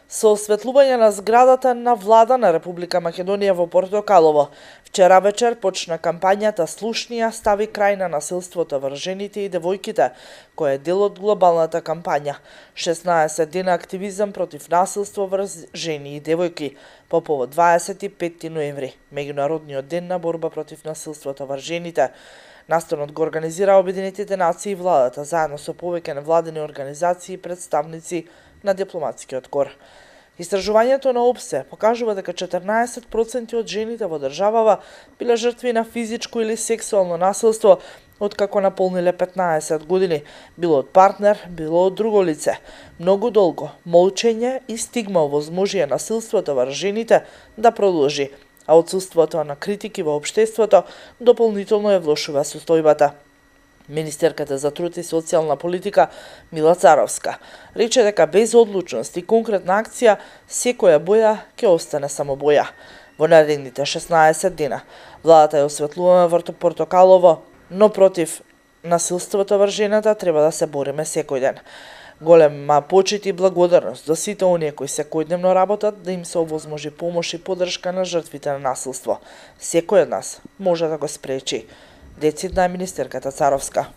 Со осветлување на зградата на влада на Република Македонија во Портокалово, вчера вечер почна кампањата Слушнија стави крај на насилството врз жените и девојките, која е дел од глобалната кампања 16 дена активизам против насилство врз жени и девојки по повод 25 ноември, меѓународниот ден на борба против насилството врз жените. Настанот го организира Обединетите нации и владата заедно со повеќе невладени организации и представници на дипломатскиот кор. Истражувањето на ОПСЕ покажува дека 14% од жените во државава биле жртви на физичко или сексуално насилство откако наполниле 15 години, било од партнер, било од друго лице. Многу долго молчење и стигма овозможија насилството врз жените да продолжи, а отсуството на критики во општеството дополнително ја влошува состојбата. Министерката за труд и социјална политика Мила Царовска рече дека без одлучност и конкретна акција секоја боја ќе остане само боја. Во наредните 16 дена владата ја осветлува врто Портокалово, но против насилството врз жената треба да се бориме секој ден. Голема почит и благодарност до сите оние кои секојдневно работат да им се овозможи помош и поддршка на жртвите на насилство. Секој од нас може да го спречи, децидна е министерката Царовска.